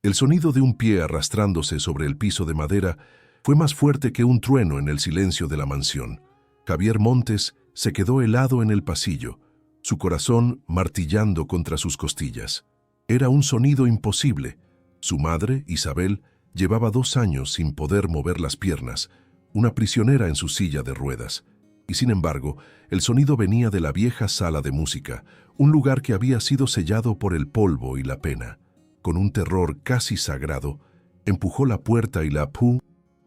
El sonido de un pie arrastrándose sobre el piso de madera fue más fuerte que un trueno en el silencio de la mansión. Javier Montes se quedó helado en el pasillo, su corazón martillando contra sus costillas. Era un sonido imposible. Su madre, Isabel, llevaba 2 años sin poder mover las piernas, una prisionera en su silla de ruedas. Y sin embargo, el sonido venía de la vieja sala de música, un lugar que había sido sellado por el polvo y la pena. Con un terror casi sagrado, empujó la puerta y la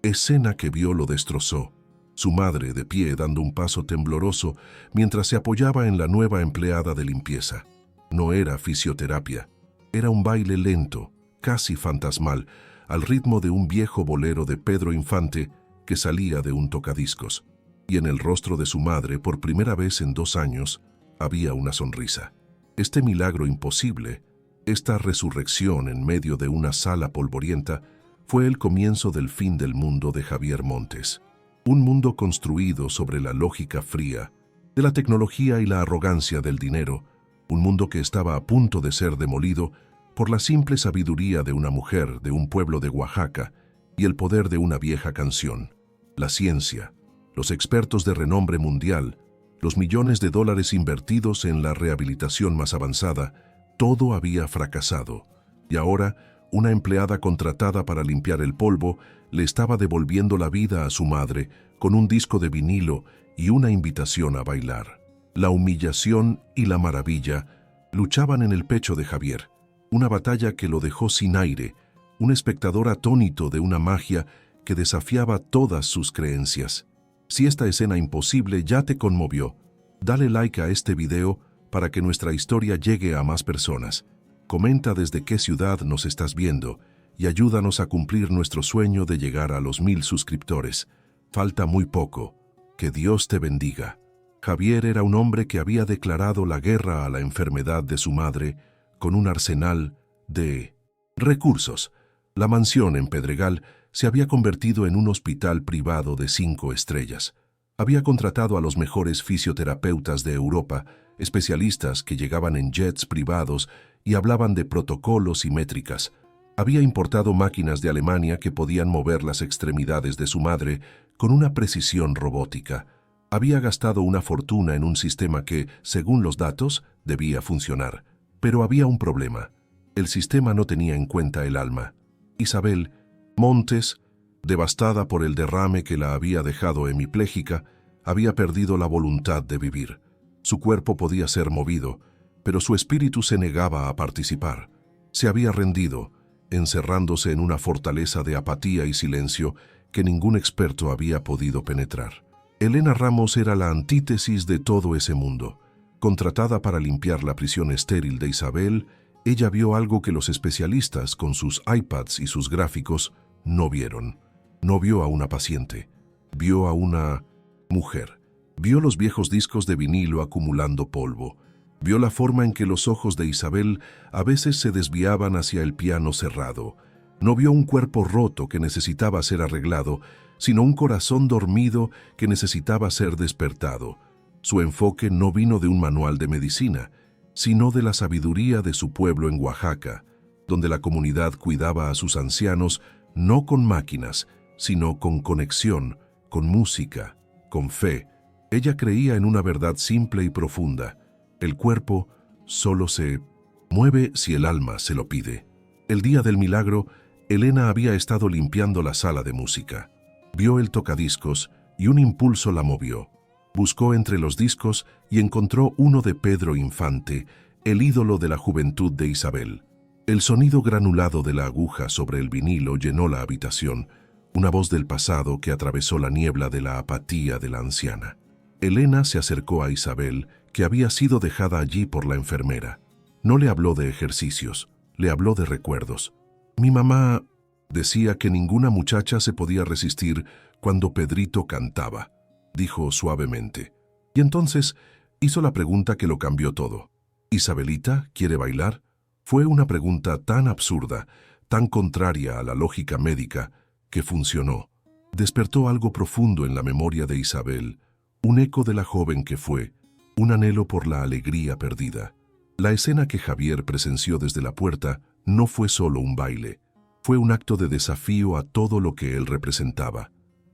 escena que vio lo destrozó. Su madre, de pie, dando un paso tembloroso, mientras se apoyaba en la nueva empleada de limpieza. No era fisioterapia, era un baile lento, casi fantasmal, al ritmo de un viejo bolero de Pedro Infante que salía de un tocadiscos. Y en el rostro de su madre, por primera vez en 2 años, había una sonrisa. Este milagro imposible, esta resurrección en medio de una sala polvorienta, fue el comienzo del fin del mundo de Javier Montes. Un mundo construido sobre la lógica fría, de la tecnología y la arrogancia del dinero, un mundo que estaba a punto de ser demolido por la simple sabiduría de una mujer de un pueblo de Oaxaca y el poder de una vieja canción. La ciencia, los expertos de renombre mundial, los millones de dólares invertidos en la rehabilitación más avanzada, todo había fracasado. Y ahora, una empleada contratada para limpiar el polvo le estaba devolviendo la vida a su madre con un disco de vinilo y una invitación a bailar. La humillación y la maravilla luchaban en el pecho de Javier, una batalla que lo dejó sin aire, un espectador atónito de una magia que desafiaba todas sus creencias. Si esta escena imposible ya te conmovió, dale like a este video para que nuestra historia llegue a más personas. Comenta desde qué ciudad nos estás viendo y ayúdanos a cumplir nuestro sueño de llegar a los 1000 suscriptores. Falta muy poco. Que Dios te bendiga. Javier era un hombre que había declarado la guerra a la enfermedad de su madre con un arsenal de recursos. La mansión en Pedregal se había convertido en un hospital privado de 5 estrellas. Había contratado a los mejores fisioterapeutas de Europa, especialistas que llegaban en jets privados y hablaban de protocolos y métricas. Había importado máquinas de Alemania que podían mover las extremidades de su madre con una precisión robótica. Había gastado una fortuna en un sistema que, según los datos, debía funcionar. Pero había un problema. El sistema no tenía en cuenta el alma. Isabel Montes, devastada por el derrame que la había dejado hemipléjica, había perdido la voluntad de vivir. Su cuerpo podía ser movido, pero su espíritu se negaba a participar. Se había rendido, encerrándose en una fortaleza de apatía y silencio que ningún experto había podido penetrar. Elena Ramos era la antítesis de todo ese mundo. Contratada para limpiar la prisión estéril de Isabel, ella vio algo que los especialistas, con sus iPads y sus gráficos, no vieron. No vio a una paciente, vio a una mujer. Vio los viejos discos de vinilo acumulando polvo. Vio la forma en que los ojos de Isabel a veces se desviaban hacia el piano cerrado. No vio un cuerpo roto que necesitaba ser arreglado, sino un corazón dormido que necesitaba ser despertado. Su enfoque no vino de un manual de medicina, sino de la sabiduría de su pueblo en Oaxaca, donde la comunidad cuidaba a sus ancianos no con máquinas, sino con conexión, con música, con fe. Ella creía en una verdad simple y profunda. El cuerpo solo se mueve si el alma se lo pide. El día del milagro, Elena había estado limpiando la sala de música. Vio el tocadiscos y un impulso la movió. Buscó entre los discos y encontró uno de Pedro Infante, el ídolo de la juventud de Isabel. El sonido granulado de la aguja sobre el vinilo llenó la habitación, una voz del pasado que atravesó la niebla de la apatía de la anciana. Elena se acercó a Isabel, que había sido dejada allí por la enfermera. No le habló de ejercicios, le habló de recuerdos. Mi mamá decía que ninguna muchacha se podía resistir cuando Pedrito cantaba, dijo suavemente. Y entonces hizo la pregunta que lo cambió todo. ¿Isabelita quiere bailar? Fue una pregunta tan absurda, tan contraria a la lógica médica, que funcionó. Despertó algo profundo en la memoria de Isabel, un eco de la joven que fue, un anhelo por la alegría perdida. La escena que Javier presenció desde la puerta no fue solo un baile, Fue un acto de desafío a todo lo que él representaba.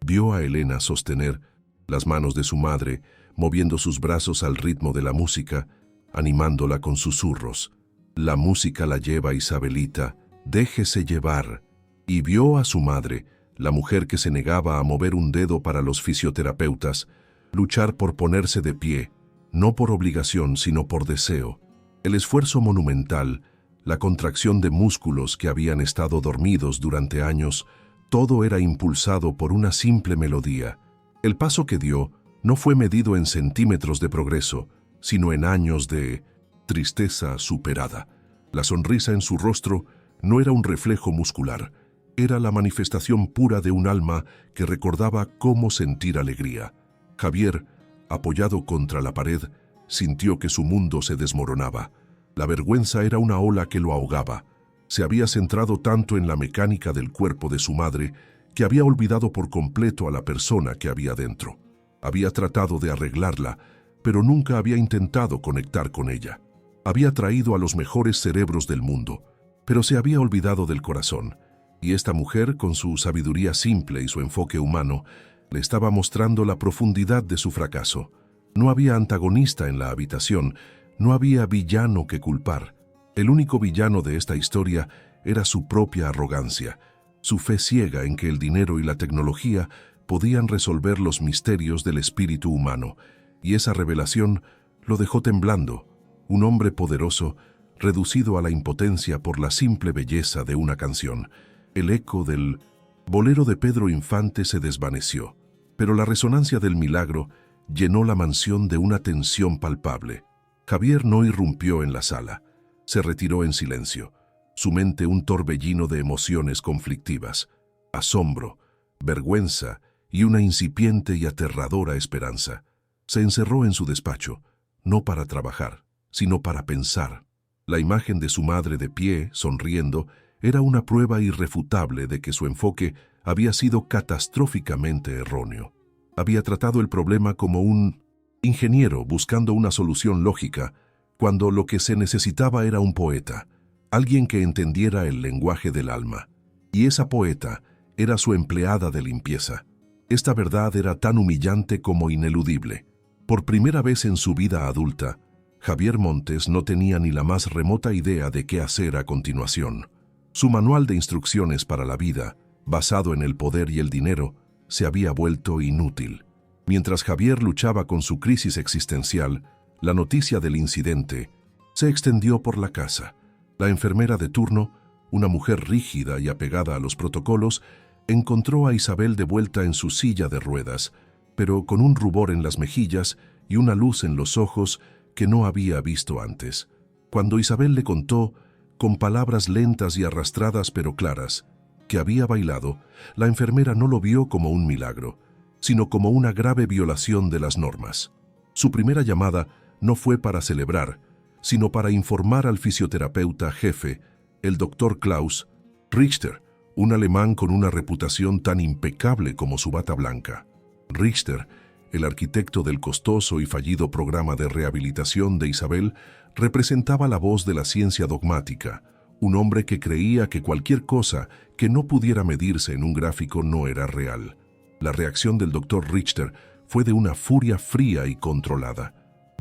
Vio a Elena sostener las manos de su madre, moviendo sus brazos al ritmo de la música, animándola con susurros. La música la lleva Isabelita, déjese llevar. Y vio a su madre, la mujer que se negaba a mover un dedo para los fisioterapeutas, luchar por ponerse de pie, no por obligación, sino por deseo. El esfuerzo monumental, la contracción de músculos que habían estado dormidos durante años, todo era impulsado por una simple melodía. El paso que dio no fue medido en centímetros de progreso, sino en años de tristeza superada. La sonrisa en su rostro no era un reflejo muscular, era la manifestación pura de un alma que recordaba cómo sentir alegría. Javier, apoyado contra la pared, sintió que su mundo se desmoronaba. La vergüenza era una ola que lo ahogaba. Se había centrado tanto en la mecánica del cuerpo de su madre que había olvidado por completo a la persona que había dentro. Había tratado de arreglarla, pero nunca había intentado conectar con ella. Había traído a los mejores cerebros del mundo, pero se había olvidado del corazón. Y esta mujer, con su sabiduría simple y su enfoque humano, le estaba mostrando la profundidad de su fracaso. No había antagonista en la habitación, no había villano que culpar. El único villano de esta historia era su propia arrogancia, su fe ciega en que el dinero y la tecnología podían resolver los misterios del espíritu humano, y esa revelación lo dejó temblando. Un hombre poderoso, reducido a la impotencia por la simple belleza de una canción. El eco del bolero de Pedro Infante se desvaneció, pero la resonancia del milagro llenó la mansión de una tensión palpable. Javier no irrumpió en la sala, se retiró en silencio, su mente un torbellino de emociones conflictivas, asombro, vergüenza y una incipiente y aterradora esperanza. Se encerró en su despacho, no para trabajar, sino para pensar. La imagen de su madre de pie, sonriendo, era una prueba irrefutable de que su enfoque había sido catastróficamente erróneo. Había tratado el problema como un ingeniero buscando una solución lógica, cuando lo que se necesitaba era un poeta, alguien que entendiera el lenguaje del alma. Y esa poeta era su empleada de limpieza. Esta verdad era tan humillante como ineludible. Por primera vez en su vida adulta, Javier Montes no tenía ni la más remota idea de qué hacer a continuación. Su manual de instrucciones para la vida, basado en el poder y el dinero, se había vuelto inútil. Mientras Javier luchaba con su crisis existencial, la noticia del incidente se extendió por la casa. La enfermera de turno, una mujer rígida y apegada a los protocolos, encontró a Isabel de vuelta en su silla de ruedas, pero con un rubor en las mejillas y una luz en los ojos que no había visto antes. Cuando Isabel le contó, con palabras lentas y arrastradas pero claras, que había bailado, la enfermera no lo vio como un milagro, sino como una grave violación de las normas. Su primera llamada no fue para celebrar, sino para informar al fisioterapeuta jefe, el doctor Klaus Richter, un alemán con una reputación tan impecable como su bata blanca. Richter, el arquitecto del costoso y fallido programa de rehabilitación de Isabel, representaba la voz de la ciencia dogmática, un hombre que creía que cualquier cosa que no pudiera medirse en un gráfico no era real. La reacción del doctor Richter fue de una furia fría y controlada.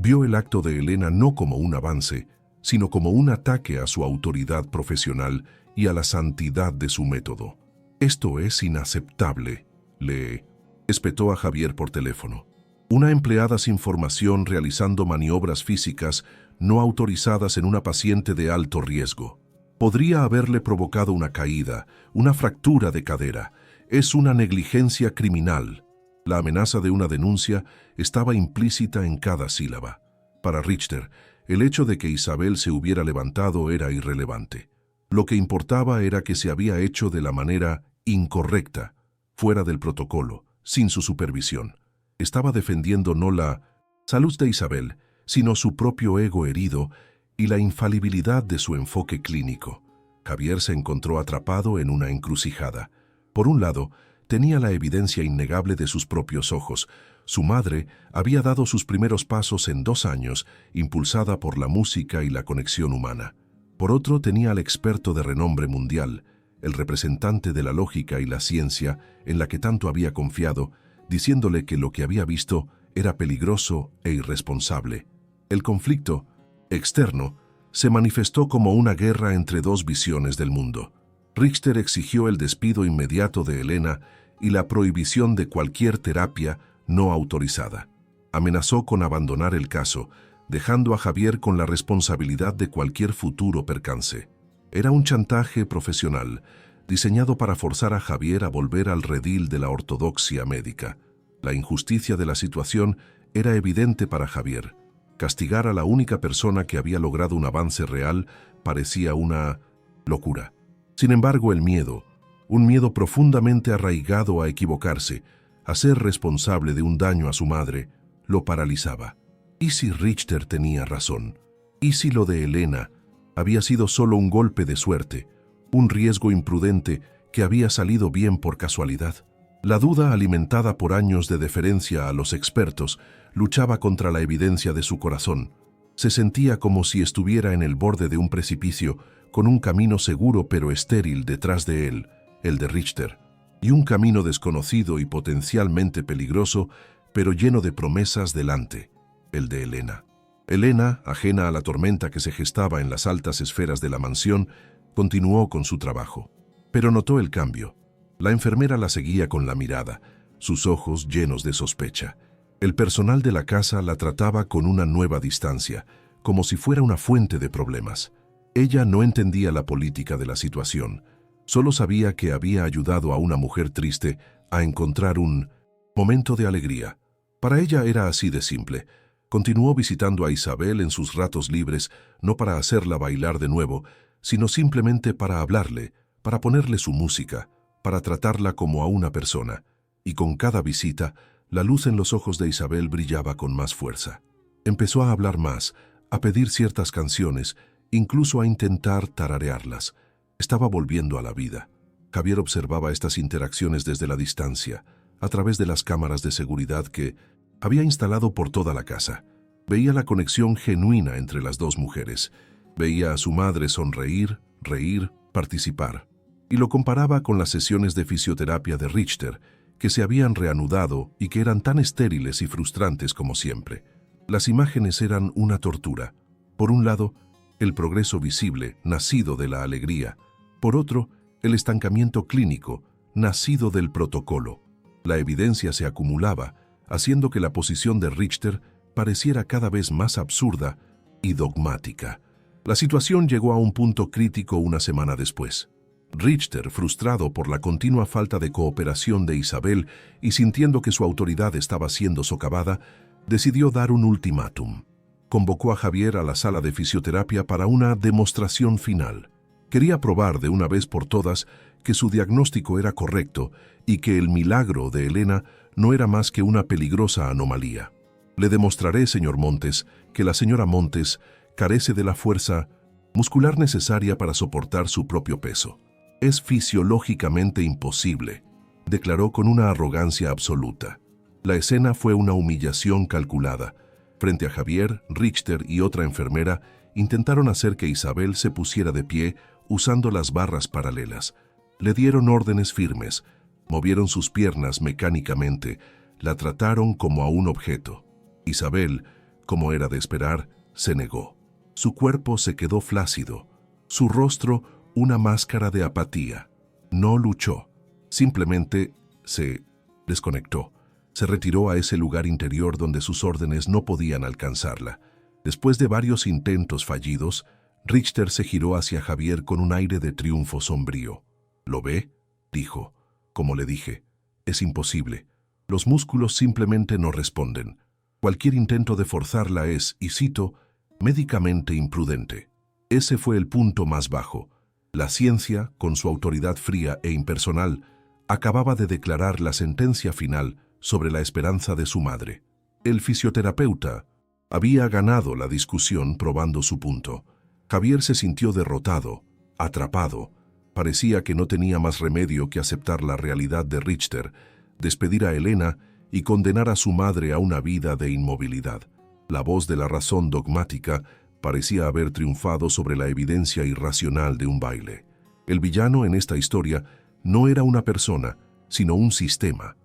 Vio el acto de Elena no como un avance, sino como un ataque a su autoridad profesional y a la santidad de su método. «Esto es inaceptable», le espetó a Javier por teléfono. Una empleada sin formación realizando maniobras físicas no autorizadas en una paciente de alto riesgo. Podría haberle provocado una caída, una fractura de cadera. Es una negligencia criminal. La amenaza de una denuncia estaba implícita en cada sílaba. Para Richter, el hecho de que Isabel se hubiera levantado era irrelevante. Lo que importaba era que se había hecho de la manera incorrecta, fuera del protocolo, sin su supervisión. Estaba defendiendo no la salud de Isabel, sino su propio ego herido y la infalibilidad de su enfoque clínico. Javier se encontró atrapado en una encrucijada. Por un lado, tenía la evidencia innegable de sus propios ojos. Su madre había dado sus primeros pasos en 2 años, impulsada por la música y la conexión humana. Por otro, tenía al experto de renombre mundial, el representante de la lógica y la ciencia en la que tanto había confiado, diciéndole que lo que había visto era peligroso e irresponsable. El conflicto externo se manifestó como una guerra entre dos visiones del mundo. Richter exigió el despido inmediato de Elena y la prohibición de cualquier terapia no autorizada. Amenazó con abandonar el caso, dejando a Javier con la responsabilidad de cualquier futuro percance. Era un chantaje profesional, diseñado para forzar a Javier a volver al redil de la ortodoxia médica. La injusticia de la situación era evidente para Javier. Castigar a la única persona que había logrado un avance real parecía una locura. Sin embargo, el miedo, un miedo profundamente arraigado a equivocarse, a ser responsable de un daño a su madre, lo paralizaba. ¿Y si Richter tenía razón? ¿Y si lo de Elena había sido solo un golpe de suerte, un riesgo imprudente que había salido bien por casualidad? La duda, alimentada por años de deferencia a los expertos, luchaba contra la evidencia de su corazón. Se sentía como si estuviera en el borde de un precipicio, con un camino seguro pero estéril detrás de él, el de Richter, y un camino desconocido y potencialmente peligroso, pero lleno de promesas delante, el de Elena. Elena, ajena a la tormenta que se gestaba en las altas esferas de la mansión, continuó con su trabajo. Pero notó el cambio. La enfermera la seguía con la mirada, sus ojos llenos de sospecha. El personal de la casa la trataba con una nueva distancia, como si fuera una fuente de problemas. Ella no entendía la política de la situación. Solo sabía que había ayudado a una mujer triste a encontrar un momento de alegría. Para ella era así de simple. Continuó visitando a Isabel en sus ratos libres, no para hacerla bailar de nuevo, sino simplemente para hablarle, para ponerle su música, para tratarla como a una persona. Y con cada visita, la luz en los ojos de Isabel brillaba con más fuerza. Empezó a hablar más, a pedir ciertas canciones, incluso a intentar tararearlas. Estaba volviendo a la vida. Javier observaba estas interacciones desde la distancia, a través de las cámaras de seguridad que había instalado por toda la casa. Veía la conexión genuina entre las dos mujeres. Veía a su madre sonreír, reír, participar. Y lo comparaba con las sesiones de fisioterapia de Richter, que se habían reanudado y que eran tan estériles y frustrantes como siempre. Las imágenes eran una tortura. Por un lado, el progreso visible, nacido de la alegría. Por otro, el estancamiento clínico, nacido del protocolo. La evidencia se acumulaba, haciendo que la posición de Richter pareciera cada vez más absurda y dogmática. La situación llegó a un punto crítico una semana después. Richter, frustrado por la continua falta de cooperación de Isabel y sintiendo que su autoridad estaba siendo socavada, decidió dar un ultimátum. Convocó a Javier a la sala de fisioterapia para una demostración final. Quería probar de una vez por todas que su diagnóstico era correcto y que el milagro de Elena no era más que una peligrosa anomalía. Le demostraré, señor Montes, que la señora Montes carece de la fuerza muscular necesaria para soportar su propio peso. Es fisiológicamente imposible, declaró con una arrogancia absoluta. La escena fue una humillación calculada. Frente a Javier, Richter y otra enfermera, intentaron hacer que Isabel se pusiera de pie usando las barras paralelas. Le dieron órdenes firmes, movieron sus piernas mecánicamente, la trataron como a un objeto. Isabel, como era de esperar, se negó. Su cuerpo se quedó flácido, su rostro una máscara de apatía. No luchó, simplemente se desconectó. Se retiró a ese lugar interior donde sus órdenes no podían alcanzarla. Después de varios intentos fallidos, Richter se giró hacia Javier con un aire de triunfo sombrío. ¿Lo ve?, dijo. Como le dije, es imposible. Los músculos simplemente no responden. Cualquier intento de forzarla es, y cito, médicamente imprudente. Ese fue el punto más bajo. La ciencia, con su autoridad fría e impersonal, acababa de declarar la sentencia final sobre la esperanza de su madre. El fisioterapeuta había ganado la discusión probando su punto. Javier se sintió derrotado, atrapado. Parecía que no tenía más remedio que aceptar la realidad de Richter, despedir a Elena y condenar a su madre a una vida de inmovilidad. La voz de la razón dogmática parecía haber triunfado sobre la evidencia irracional de un baile. El villano en esta historia no era una persona, sino un sistema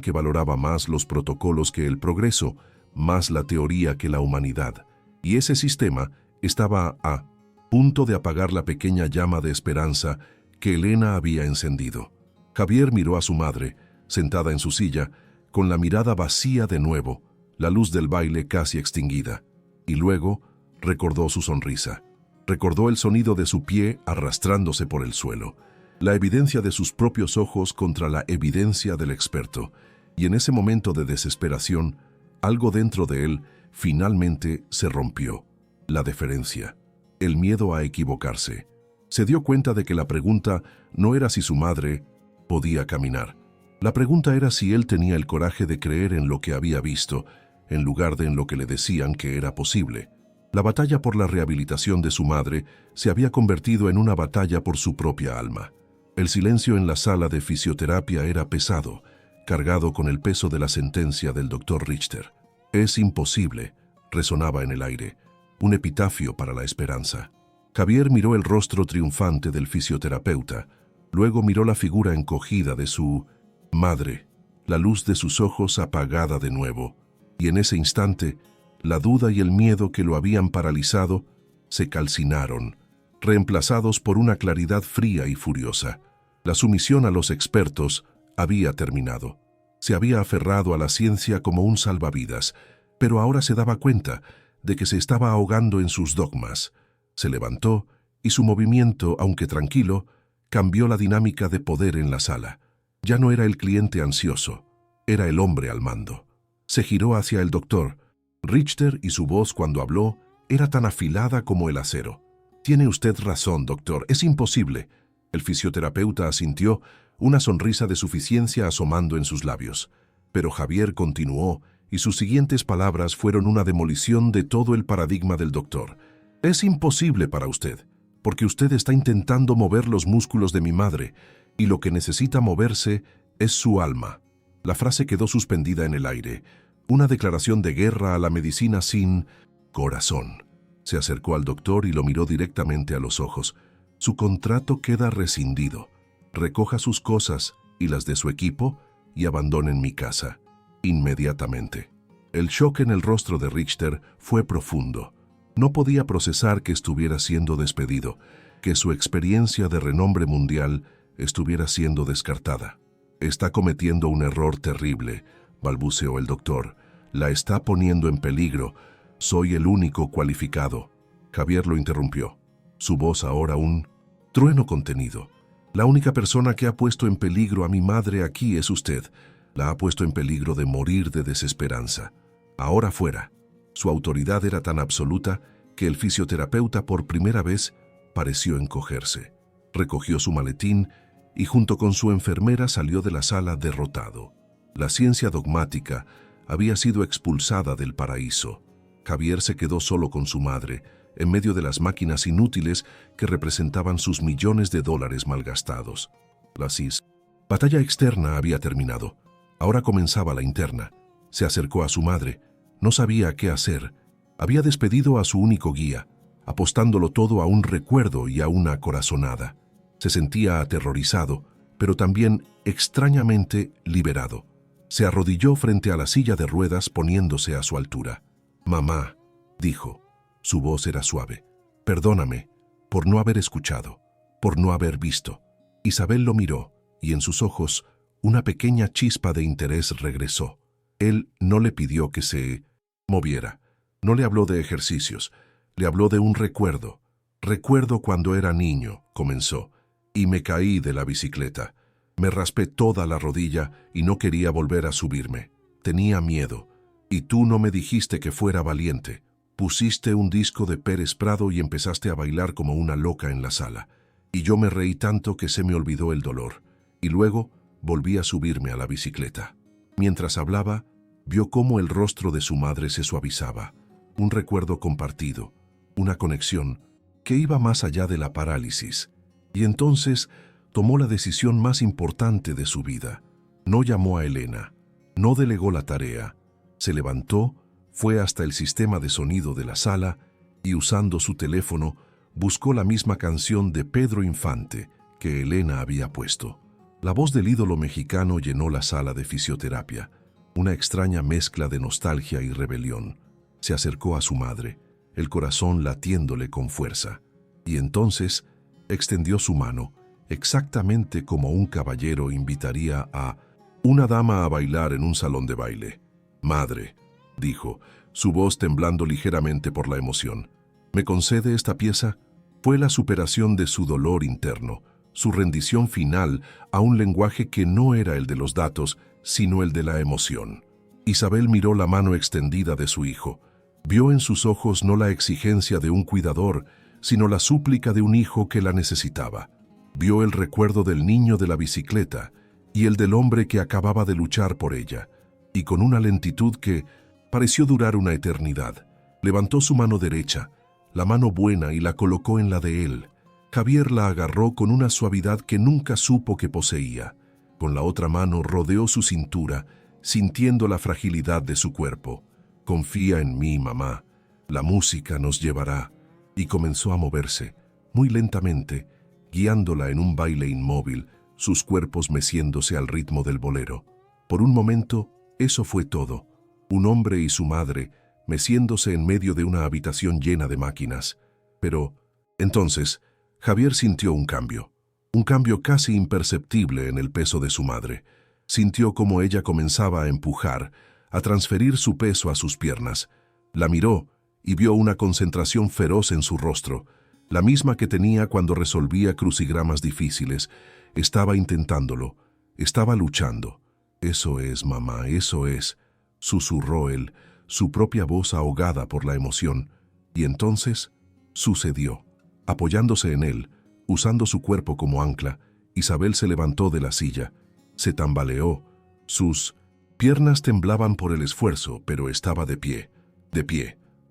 que valoraba más los protocolos que el progreso, más la teoría que la humanidad. Y ese sistema estaba a punto de apagar la pequeña llama de esperanza que Elena había encendido. Javier miró a su madre, sentada en su silla, con la mirada vacía de nuevo, la luz del baile casi extinguida. Y luego recordó su sonrisa. Recordó el sonido de su pie arrastrándose por el suelo, la evidencia de sus propios ojos contra la evidencia del experto. Y en ese momento de desesperación, algo dentro de él finalmente se rompió. La deferencia, el miedo a equivocarse. Se dio cuenta de que la pregunta no era si su madre podía caminar. La pregunta era si él tenía el coraje de creer en lo que había visto, en lugar de en lo que le decían que era posible. La batalla por la rehabilitación de su madre se había convertido en una batalla por su propia alma. El silencio en la sala de fisioterapia era pesado, cargado con el peso de la sentencia del doctor Richter. «Es imposible», resonaba en el aire, un epitafio para la esperanza. Javier miró el rostro triunfante del fisioterapeuta, luego miró la figura encogida de su madre, la luz de sus ojos apagada de nuevo, y en ese instante, la duda y el miedo que lo habían paralizado se calcinaron, reemplazados por una claridad fría y furiosa. La sumisión a los expertos había terminado. Se había aferrado a la ciencia como un salvavidas, pero ahora se daba cuenta de que se estaba ahogando en sus dogmas. Se levantó y su movimiento, aunque tranquilo, cambió la dinámica de poder en la sala. Ya no era el cliente ansioso, era el hombre al mando. Se giró hacia el doctor Richter y su voz cuando habló era tan afilada como el acero. «Tiene usted razón, doctor, es imposible». El fisioterapeuta asintió, una sonrisa de suficiencia asomando en sus labios. Pero Javier continuó, y sus siguientes palabras fueron una demolición de todo el paradigma del doctor. «Es imposible para usted, porque usted está intentando mover los músculos de mi madre, y lo que necesita moverse es su alma». La frase quedó suspendida en el aire, una declaración de guerra a la medicina sin corazón. Se acercó al doctor y lo miró directamente a los ojos. «Su contrato queda rescindido. Recoja sus cosas y las de su equipo y abandonen mi casa. Inmediatamente». El shock en el rostro de Richter fue profundo. No podía procesar que estuviera siendo despedido, que su experiencia de renombre mundial estuviera siendo descartada. «Está cometiendo un error terrible», balbuceó el doctor. «La está poniendo en peligro. Soy el único cualificado». Javier lo interrumpió. Su voz ahora un trueno contenido. «La única persona que ha puesto en peligro a mi madre aquí es usted. La ha puesto en peligro de morir de desesperanza. Ahora fuera». Su autoridad era tan absoluta que el fisioterapeuta por primera vez pareció encogerse. Recogió su maletín y junto con su enfermera salió de la sala derrotado. La ciencia dogmática había sido expulsada del paraíso. Javier se quedó solo con su madre, en medio de las máquinas inútiles que representaban sus millones de dólares malgastados. La batalla externa había terminado. Ahora comenzaba la interna. Se acercó a su madre. No sabía qué hacer. Había despedido a su único guía, apostándolo todo a un recuerdo y a una corazonada. Se sentía aterrorizado, pero también extrañamente liberado. Se arrodilló frente a la silla de ruedas poniéndose a su altura. «Mamá», dijo. Su voz era suave. «Perdóname por no haber escuchado, por no haber visto». Isabel lo miró y en sus ojos una pequeña chispa de interés regresó. Él no le pidió que se moviera. No le habló de ejercicios. Le habló de un recuerdo. «Recuerdo cuando era niño», comenzó, «y me caí de la bicicleta. Me raspé toda la rodilla y no quería volver a subirme. Tenía miedo. Y tú no me dijiste que fuera valiente. Pusiste un disco de Pérez Prado y empezaste a bailar como una loca en la sala. Y yo me reí tanto que se me olvidó el dolor. Y luego volví a subirme a la bicicleta». Mientras hablaba, vio cómo el rostro de su madre se suavizaba. Un recuerdo compartido, una conexión que iba más allá de la parálisis. Y entonces tomó la decisión más importante de su vida. No llamó a Elena, no delegó la tarea. Se levantó, fue hasta el sistema de sonido de la sala y usando su teléfono, buscó la misma canción de Pedro Infante que Elena había puesto. La voz del ídolo mexicano llenó la sala de fisioterapia, una extraña mezcla de nostalgia y rebelión. Se acercó a su madre, el corazón latiéndole con fuerza, y entonces extendió su mano, exactamente como un caballero invitaría a una dama a bailar en un salón de baile. «Madre», dijo, su voz temblando ligeramente por la emoción, «¿me concede esta pieza?». Fue la superación de su dolor interno, su rendición final a un lenguaje que no era el de los datos, sino el de la emoción. Isabel miró la mano extendida de su hijo. Vio en sus ojos no la exigencia de un cuidador, sino la súplica de un hijo que la necesitaba. Vio el recuerdo del niño de la bicicleta y el del hombre que acababa de luchar por ella, y con una lentitud que pareció durar una eternidad, levantó su mano derecha, la mano buena, y la colocó en la de él. Javier la agarró con una suavidad que nunca supo que poseía. Con la otra mano rodeó su cintura, sintiendo la fragilidad de su cuerpo. «Confía en mí, mamá. La música nos llevará». Y comenzó a moverse, muy lentamente, guiándola en un baile inmóvil, sus cuerpos meciéndose al ritmo del bolero. Por un momento, eso fue todo. Un hombre y su madre, meciéndose en medio de una habitación llena de máquinas. Pero, entonces, Javier sintió un cambio casi imperceptible en el peso de su madre. Sintió cómo ella comenzaba a empujar, a transferir su peso a sus piernas. La miró y vio una concentración feroz en su rostro, la misma que tenía cuando resolvía crucigramas difíciles. Estaba intentándolo, estaba luchando. «Eso es, mamá, eso es», susurró él, su propia voz ahogada por la emoción. Y entonces sucedió. Apoyándose en él, usando su cuerpo como ancla, Isabel se levantó de la silla, se tambaleó. Sus piernas temblaban por el esfuerzo, pero estaba de pie,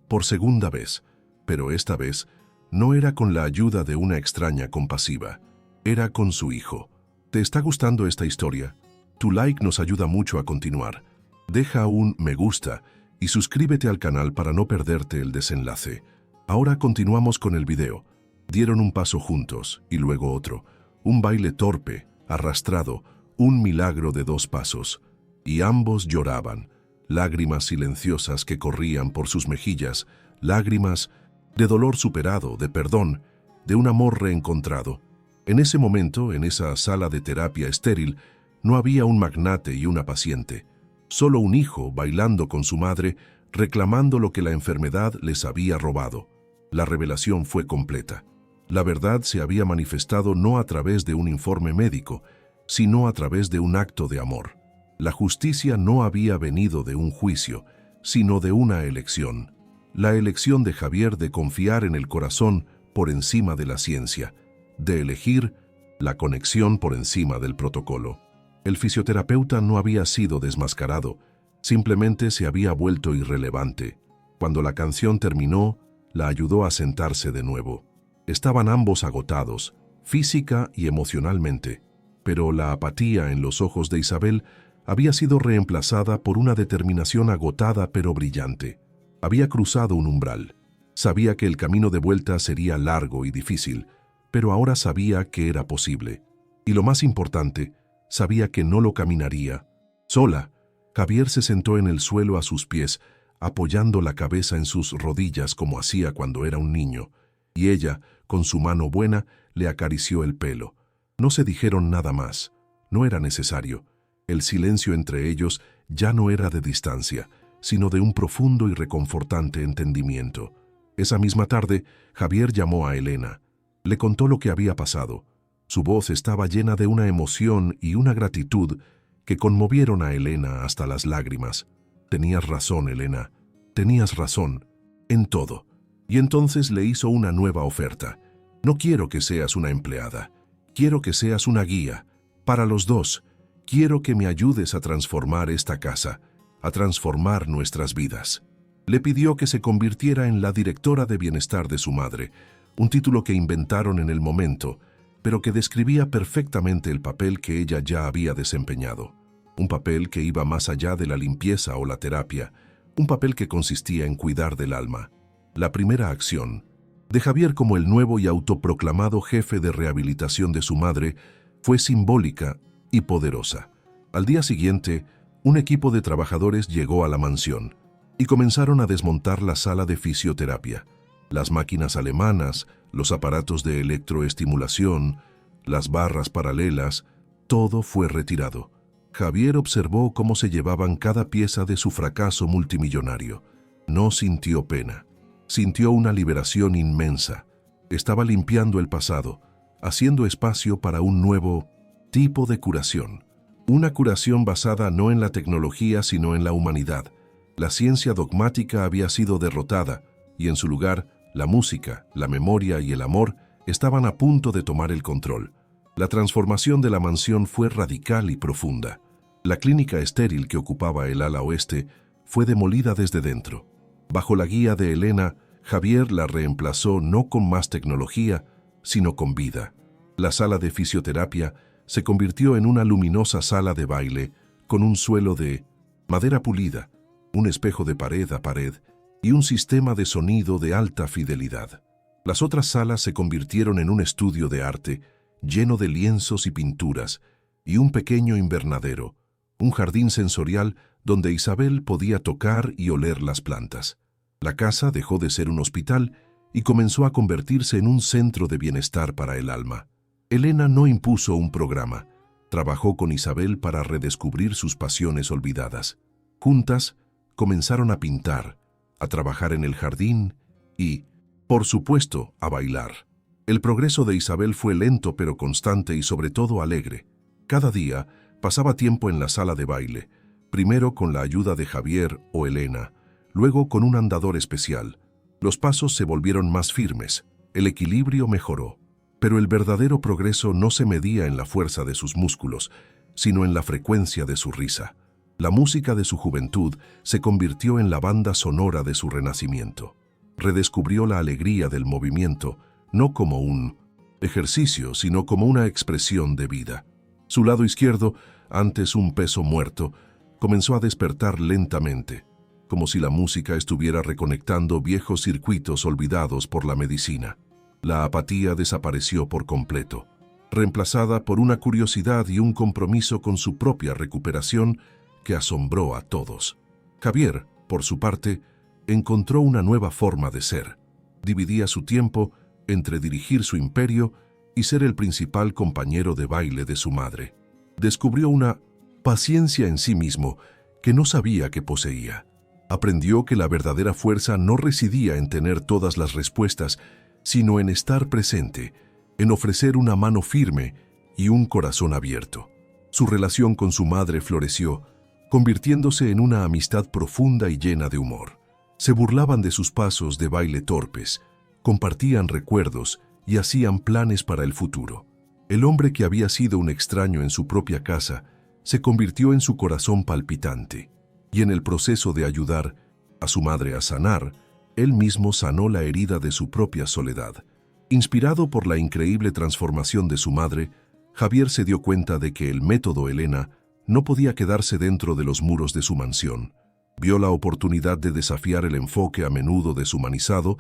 por segunda vez. Pero esta vez no era con la ayuda de una extraña compasiva, era con su hijo. ¿Te está gustando esta historia? Tu like nos ayuda mucho a continuar. Deja un me gusta y suscríbete al canal para no perderte el desenlace. Ahora continuamos con el video. Dieron un paso juntos y luego otro, un baile torpe, arrastrado, un milagro de 2 pasos. Y ambos lloraban, lágrimas silenciosas que corrían por sus mejillas, lágrimas de dolor superado, de perdón, de un amor reencontrado. En ese momento, en esa sala de terapia estéril, no había un magnate y una paciente, solo un hijo bailando con su madre, reclamando lo que la enfermedad les había robado. La revelación fue completa. La verdad se había manifestado no a través de un informe médico, sino a través de un acto de amor. La justicia no había venido de un juicio, sino de una elección. La elección de Javier de confiar en el corazón por encima de la ciencia, de elegir la conexión por encima del protocolo. El fisioterapeuta no había sido desmascarado, simplemente se había vuelto irrelevante. Cuando la canción terminó, la ayudó a sentarse de nuevo. Estaban ambos agotados, física y emocionalmente, pero la apatía en los ojos de Isabel había sido reemplazada por una determinación agotada pero brillante. Había cruzado un umbral. Sabía que el camino de vuelta sería largo y difícil, pero ahora sabía que era posible. Y lo más importante, sabía que no lo caminaría sola. Javier se sentó en el suelo a sus pies, apoyando la cabeza en sus rodillas como hacía cuando era un niño, y ella, con su mano buena, le acarició el pelo. No se dijeron nada más. No era necesario. El silencio entre ellos ya no era de distancia, sino de un profundo y reconfortante entendimiento. Esa misma tarde, Javier llamó a Elena. Le contó lo que había pasado. Su voz estaba llena de una emoción y una gratitud que conmovieron a Elena hasta las lágrimas. «Tenías razón, Elena. Tenías razón. En todo». Y entonces le hizo una nueva oferta. «No quiero que seas una empleada. Quiero que seas una guía. Para los dos. Quiero que me ayudes a transformar esta casa, a transformar nuestras vidas». Le pidió que se convirtiera en la directora de bienestar de su madre, un título que inventaron en el momento, pero que describía perfectamente el papel que ella ya había desempeñado. Un papel que iba más allá de la limpieza o la terapia, un papel que consistía en cuidar del alma. La primera acción de Javier como el nuevo y autoproclamado jefe de rehabilitación de su madre fue simbólica y poderosa. Al día siguiente, un equipo de trabajadores llegó a la mansión y comenzaron a desmontar la sala de fisioterapia. Las máquinas alemanas, los aparatos de electroestimulación, las barras paralelas, todo fue retirado. Javier observó cómo se llevaban cada pieza de su fracaso multimillonario. No sintió pena. Sintió una liberación inmensa. Estaba limpiando el pasado, haciendo espacio para un nuevo tipo de curación. Una curación basada no en la tecnología, sino en la humanidad. La ciencia dogmática había sido derrotada y en su lugar, la música, la memoria y el amor estaban a punto de tomar el control. La transformación de la mansión fue radical y profunda. La clínica estéril que ocupaba el ala oeste fue demolida desde dentro. Bajo la guía de Elena, Javier la reemplazó no con más tecnología, sino con vida. La sala de fisioterapia se convirtió en una luminosa sala de baile con un suelo de madera pulida, un espejo de pared a pared y un sistema de sonido de alta fidelidad. Las otras salas se convirtieron en un estudio de arte lleno de lienzos y pinturas y un pequeño invernadero, un jardín sensorial donde Isabel podía tocar y oler las plantas. La casa dejó de ser un hospital y comenzó a convertirse en un centro de bienestar para el alma. Elena no impuso un programa, trabajó con Isabel para redescubrir sus pasiones olvidadas. Juntas comenzaron a pintar, a trabajar en el jardín y, por supuesto, a bailar. El progreso de Isabel fue lento pero constante y sobre todo alegre. Cada día pasaba tiempo en la sala de baile, primero con la ayuda de Javier o Elena, luego con un andador especial. Los pasos se volvieron más firmes, el equilibrio mejoró, pero el verdadero progreso no se medía en la fuerza de sus músculos, sino en la frecuencia de su risa. La música de su juventud se convirtió en la banda sonora de su renacimiento. Redescubrió la alegría del movimiento, no como un ejercicio, sino como una expresión de vida. Su lado izquierdo, antes un peso muerto, comenzó a despertar lentamente, como si la música estuviera reconectando viejos circuitos olvidados por la medicina. La apatía desapareció por completo, reemplazada por una curiosidad y un compromiso con su propia recuperación que asombró a todos. Javier, por su parte, encontró una nueva forma de ser. Dividía su tiempo entre dirigir su imperio y ser el principal compañero de baile de su madre. Descubrió una paciencia en sí mismo que no sabía que poseía. Aprendió que la verdadera fuerza no residía en tener todas las respuestas, sino en estar presente, en ofrecer una mano firme y un corazón abierto. Su relación con su madre floreció, convirtiéndose en una amistad profunda y llena de humor. Se burlaban de sus pasos de baile torpes, compartían recuerdos y hacían planes para el futuro. El hombre que había sido un extraño en su propia casa se convirtió en su corazón palpitante, y en el proceso de ayudar a su madre a sanar, él mismo sanó la herida de su propia soledad. Inspirado por la increíble transformación de su madre, Javier se dio cuenta de que el método Elena no podía quedarse dentro de los muros de su mansión. Vio la oportunidad de desafiar el enfoque a menudo deshumanizado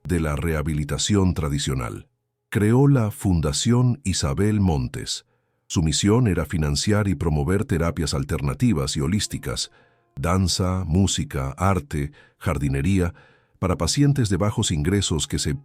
de la rehabilitación tradicional. Creó la Fundación Isabel Montes. Su misión era financiar y promover terapias alternativas y holísticas, danza, música, arte, jardinería, para pacientes de bajos ingresos que se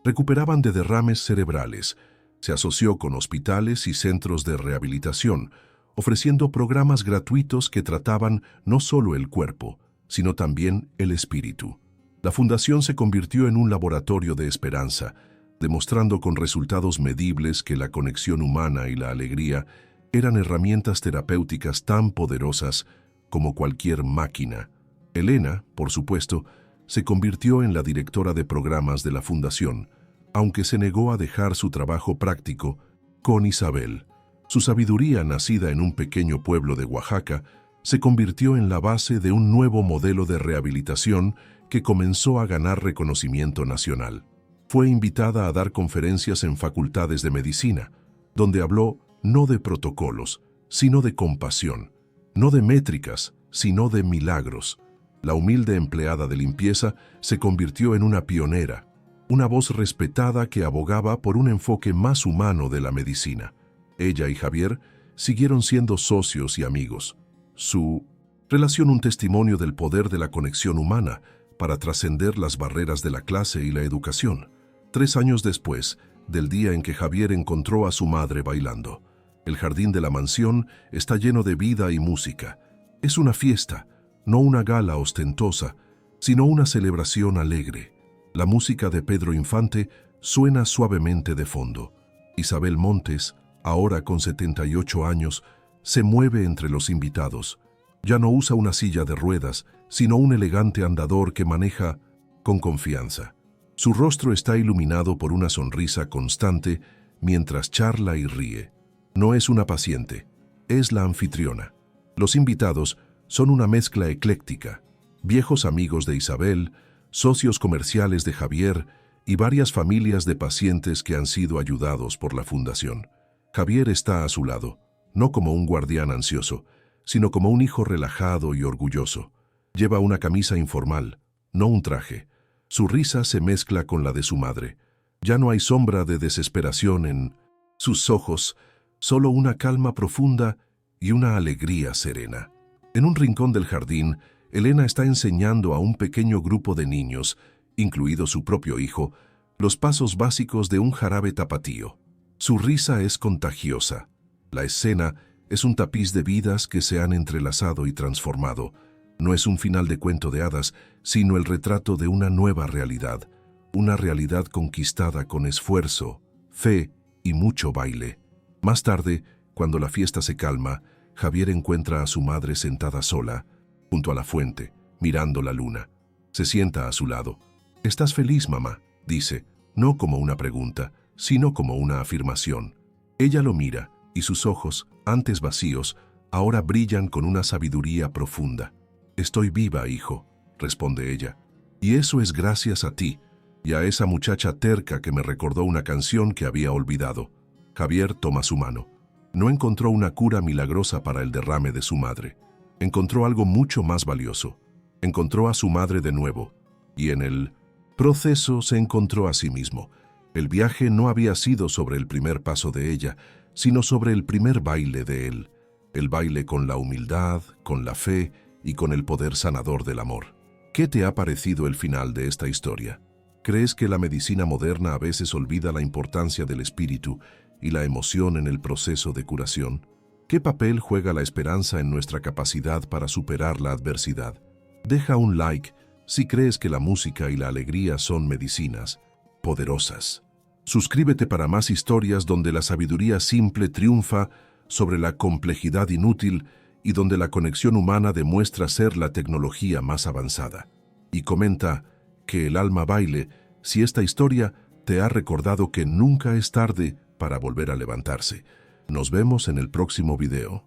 recuperaban de derrames cerebrales. Se asoció con hospitales y centros de rehabilitación, ofreciendo programas gratuitos que trataban no solo el cuerpo, sino también el espíritu. La fundación se convirtió en un laboratorio de esperanza, demostrando con resultados medibles que la conexión humana y la alegría eran herramientas terapéuticas tan poderosas como cualquier máquina. Elena, por supuesto, se convirtió en la directora de programas de la fundación, aunque se negó a dejar su trabajo práctico con Isabel. Su sabiduría, nacida en un pequeño pueblo de Oaxaca, se convirtió en la base de un nuevo modelo de rehabilitación que comenzó a ganar reconocimiento nacional. Fue invitada a dar conferencias en facultades de medicina, donde habló no de protocolos, sino de compasión, no de métricas, sino de milagros. La humilde empleada de limpieza se convirtió en una pionera, una voz respetada que abogaba por un enfoque más humano de la medicina. Ella y Javier siguieron siendo socios y amigos. Su relación un testimonio del poder de la conexión humana para trascender las barreras de la clase y la educación. 3 años después del día en que Javier encontró a su madre bailando, el jardín de la mansión está lleno de vida y música. Es una fiesta, no una gala ostentosa, sino una celebración alegre. La música de Pedro Infante suena suavemente de fondo. Isabel Montes, ahora con 78 años, se mueve entre los invitados. Ya no usa una silla de ruedas, sino un elegante andador que maneja con confianza. Su rostro está iluminado por una sonrisa constante mientras charla y ríe. No es una paciente, es la anfitriona. Los invitados son una mezcla ecléctica: viejos amigos de Isabel, socios comerciales de Javier y varias familias de pacientes que han sido ayudados por la fundación. Javier está a su lado, no como un guardián ansioso, sino como un hijo relajado y orgulloso. Lleva una camisa informal, no un traje. Su risa se mezcla con la de su madre. Ya no hay sombra de desesperación en sus ojos, solo una calma profunda y una alegría serena. En un rincón del jardín, Elena está enseñando a un pequeño grupo de niños, incluido su propio hijo, los pasos básicos de un jarabe tapatío. Su risa es contagiosa. La escena es un tapiz de vidas que se han entrelazado y transformado. No es un final de cuento de hadas, sino el retrato de una nueva realidad, una realidad conquistada con esfuerzo, fe y mucho baile. Más tarde, cuando la fiesta se calma, Javier encuentra a su madre sentada sola, junto a la fuente, mirando la luna. Se sienta a su lado. «¿Estás feliz, mamá?», dice, no como una pregunta, sino como una afirmación. Ella lo mira, y sus ojos, antes vacíos, ahora brillan con una sabiduría profunda. «Estoy viva, hijo», responde ella, «y eso es gracias a ti y a esa muchacha terca que me recordó una canción que había olvidado». Javier toma su mano. No encontró una cura milagrosa para el derrame de su madre. Encontró algo mucho más valioso. Encontró a su madre de nuevo, y en el proceso se encontró a sí mismo. El viaje no había sido sobre el primer paso de ella, sino sobre el primer baile de él. El baile con la humildad, con la fe y con el poder sanador del amor. ¿Qué te ha parecido el final de esta historia? ¿Crees que la medicina moderna a veces olvida la importancia del espíritu y la emoción en el proceso de curación? ¿Qué papel juega la esperanza en nuestra capacidad para superar la adversidad? Deja un like si crees que la música y la alegría son medicinas poderosas. Suscríbete para más historias donde la sabiduría simple triunfa sobre la complejidad inútil y donde la conexión humana demuestra ser la tecnología más avanzada. Y comenta que el alma baile si esta historia te ha recordado que nunca es tarde para volver a levantarse. Nos vemos en el próximo video.